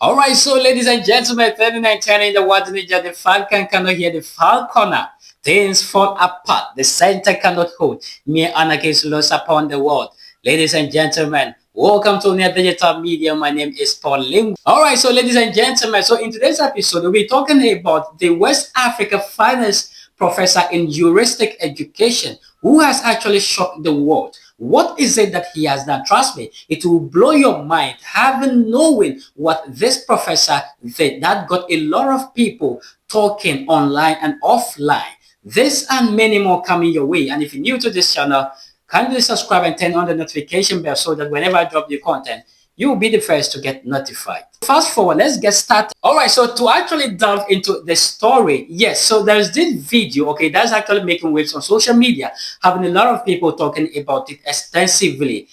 All right, so ladies and gentlemen, 3910 in the water ninja, the falcon cannot hear the falconer. Things fall apart, the center cannot hold. Mere anarchy is lost upon the world. Ladies and gentlemen, welcome to Near Digital Media. My name is Paul Lim. All right, so ladies and gentlemen, so in today's episode, we'll be talking about the West Africa finest professor in juristic education who has actually shocked the world. What is it that he has done? Trust me, it will blow your mind having knowing what this professor did. That got a lot of people talking online and offline. This and many more coming your way. And if you're new to this channel, kindly subscribe and turn on the notification bell so that whenever I drop new content, you will be the first to get notified. Fast forward, let's get started. All right, so to actually delve into the story, yes, so there's this video, okay, that's actually making waves on social media, having a lot of people talking about it extensively,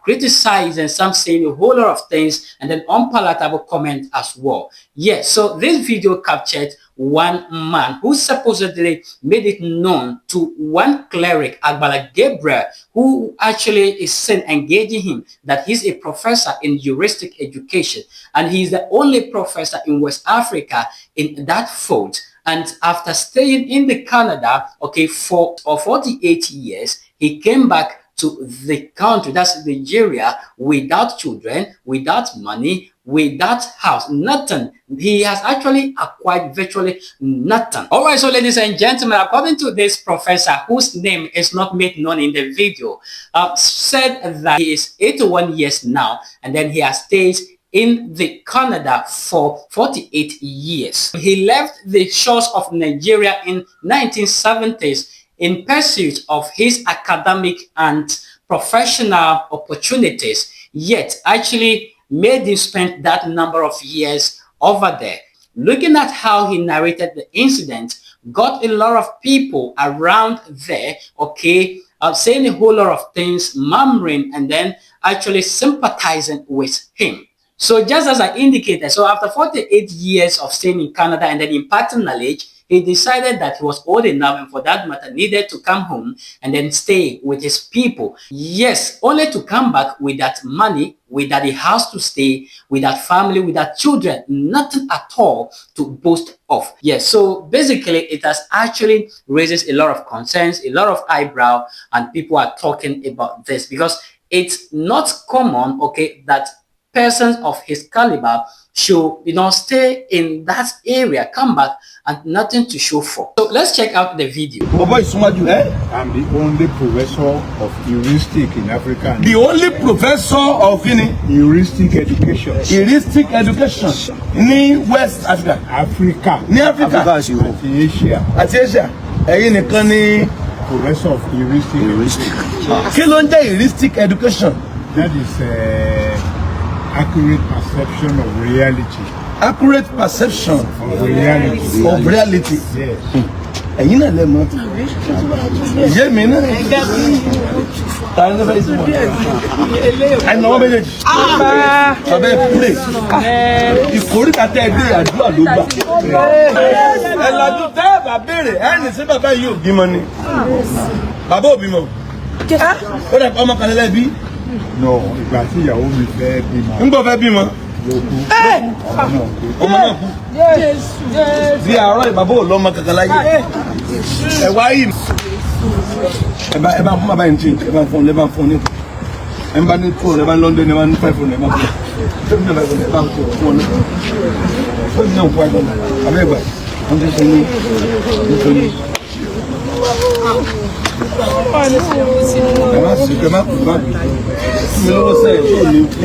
criticizing, some saying a whole lot of things, and then unpalatable comment as well. Yes, so this video captured one man who supposedly made it known to one cleric, Agbala Gabriel, who actually is seen engaging him that he's a professor in juristic education and he's the only professor in West Africa in that field. And after staying in the Canada, okay, for 48 years, he came back to the country, that's Nigeria, without children, without money, without house, nothing. He has actually acquired virtually nothing. All right, so ladies and gentlemen, according to this professor, whose name is not made known in the video, said that he is 81 years now, and then he has stayed in the Canada for 48 years. He left the shores of Nigeria in 1970s in pursuit of his academic and professional opportunities, yet actually made him spend that number of years over there. Looking at how he narrated the incident, got a lot of people around there, okay, saying a whole lot of things, murmuring, and then actually sympathizing with him. So just as I indicated, so after 48 years of staying in Canada and then imparting knowledge, he decided that he was old enough and for that matter needed to come home and then stay with his people. Yes, only to come back with that money, without a house to stay, without family, without children, nothing at all to boast of. Yes, so basically it has actually raises a lot of concerns, a lot of eyebrow, and people are talking about this because it's not common, okay, that persons of his caliber should, stay in that area, come back, and nothing to show for. So let's check out the video. I'm the only professor of heuristic in Africa. The only professor of heuristic education. Heuristic education in West Africa. Africa. In Africa. Asia. Asia. Professor of heuristic. Heuristic education. That is accurate perception of reality. Accurate perception of reality. Of reality. Yes. You know them not. Yeah, me no. I know me. Abe play. Ìkórè kàtẹ ẹgbẹ́ àdúrà ló gbà. Ẹ lọ́dún tẹ́ bá béèrè ẹni sí bàbá yìí ò bímọ ni. Bàbá ò bímọ. Ó dẹ̀ ọmọ kan lẹ́lẹ́ bí. No, ìgbà tí ìyàwó mi fẹ́ bímọ. Ń bọ̀ fẹ́ bímọ. Ọmọ náà kú. Bí àárọ̀ ìbàbọ̀ ò lọ́mọ kankan láyé. Ẹ wá yìí. Ẹ bá fún bàbá yìí tí ẹ bá fún ní. Ẹ bá ní tó ẹ bá ní London ẹ bá ní 500 ẹ bá fún. Ṣé bí ẹ bá fún ọ ní. Ṣé bí ẹ fún ọ ní. Abẹ́ ìgbà wọ́n ti ṣe ní nítorí. Ẹ má sì kẹ́ má kú bá mi. Mi lọ́wọ́ sẹ́yìn tó ní kú.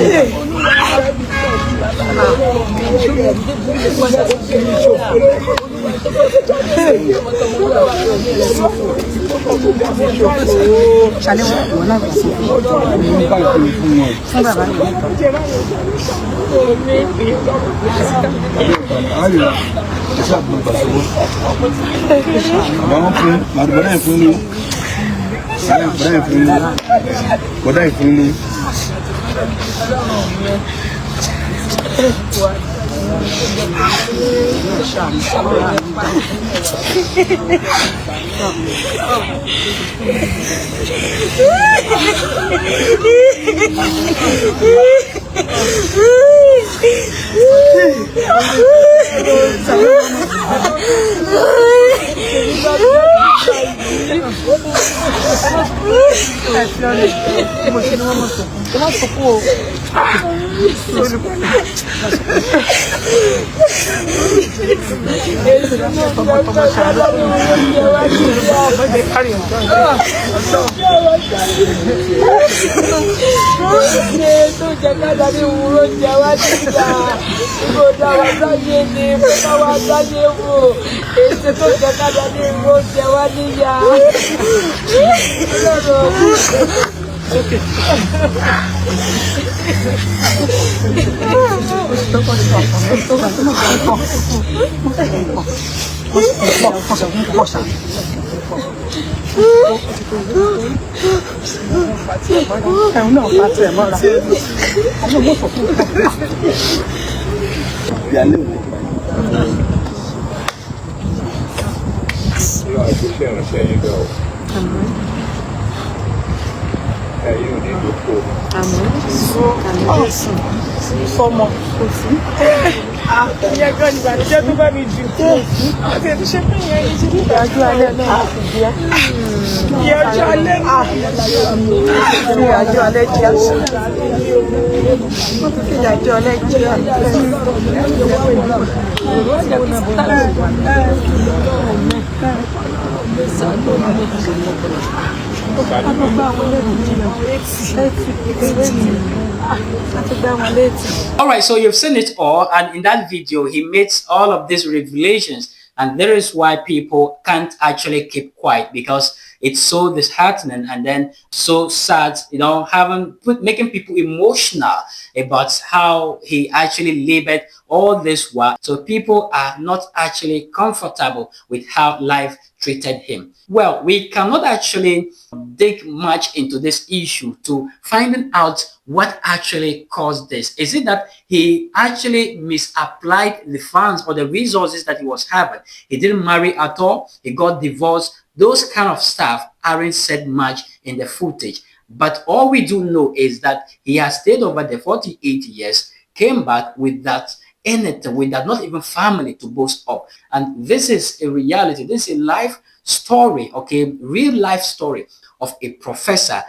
Alright, so you've seen it all, and in that video he makes all of these revelations, and there is why people can't actually keep quiet, because it's so disheartening and then so sad, making people emotional about how he actually labored all this while. So people are not actually comfortable with how life treated him. Well, we cannot actually dig much into this issue to finding out what actually caused this. Is it that he actually misapplied the funds or the resources that he was having? He didn't marry at all. He got divorced. Those kind of stuff aren't said much in the footage. But all we do know is that he has stayed over the 48 years, came back with that anything, with that not even family to boast of. And this is a reality. This is a life story, okay, real life story of a professor,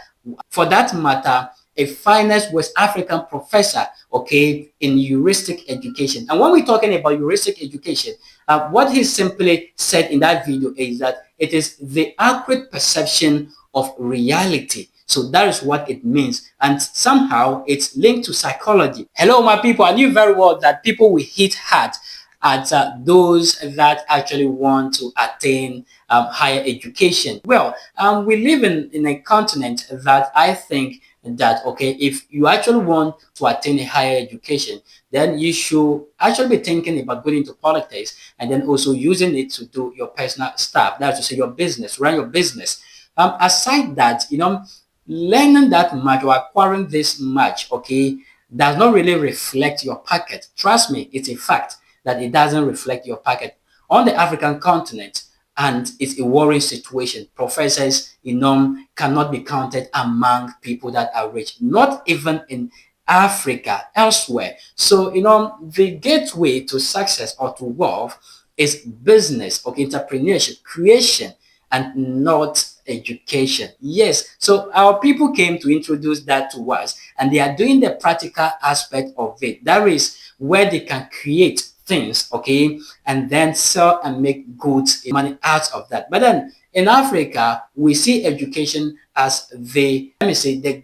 for that matter, a finest West African professor, okay, in heuristic education. And when we're talking about heuristic education, what he simply said in that video is that it is the accurate perception of reality. So that is what it means. And somehow it's linked to psychology. Hello, my people. I knew very well that people will hit hard at those that actually want to attain higher education. Well, we live in a continent that I think that, okay, if you actually want to attain a higher education, then you should actually be thinking about going into politics and then also using it to do your personal stuff. That's to say your business, run your business. Aside that, learning that much or acquiring this much, okay, does not really reflect your pocket. Trust me, it's a fact that it doesn't reflect your pocket. On the African continent, and it's a worrying situation. Professors, cannot be counted among people that are rich, not even in Africa, elsewhere. So, the gateway to success or to wealth is business, okay, entrepreneurship, creation, and not education. Yes, so our people came to introduce that to us, and they are doing the practical aspect of it. That is where they can create things, okay, and then sell and make goods, money out of that. But then in Africa, we see education as the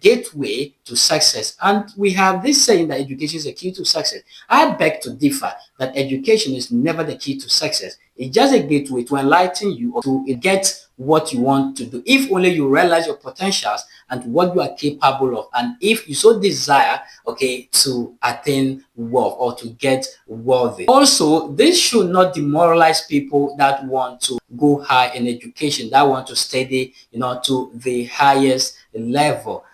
gateway to success. And we have this saying that education is the key to success. I beg to differ that education is never the key to success. It's just a gateway to enlighten you or to get what you want to do. If only you realize your potentials and what you are capable of, and if you so desire, okay, to attain wealth or to get wealthy. Also, this should not demoralize people that want to go high in education, that want to study, to the highest level,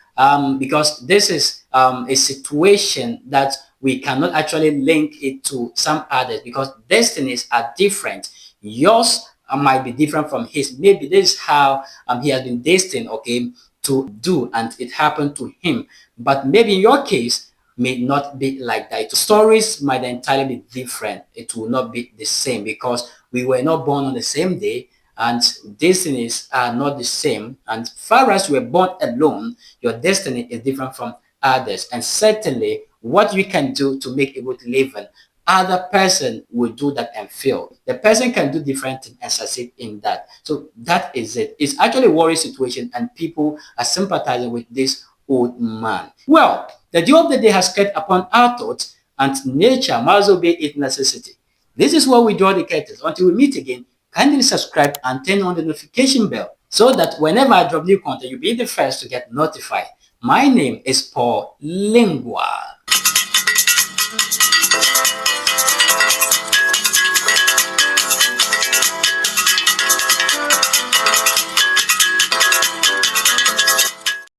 because this is a situation that we cannot actually link it to some others, because destinies are different. Yours might be different from his. Maybe this is how he has been destined, okay, to do, and it happened to him. But maybe in your case, may not be like that. Stories might entirely be different. It will not be the same because we were not born on the same day and destinies are not the same. And far as you were born alone, your destiny is different from others. And certainly what you can do to make a good living, other person will do that and fail. The person can do different things and succeed in that. So that is it. It's actually a worry situation and people are sympathizing with this old man. Well, the dew of the day has kept upon our thoughts and nature must obey its necessity. This is what we draw the curtains. Until we meet again, kindly subscribe and turn on the notification bell so that whenever I drop new content, you'll be the first to get notified. My name is Paul Lingua.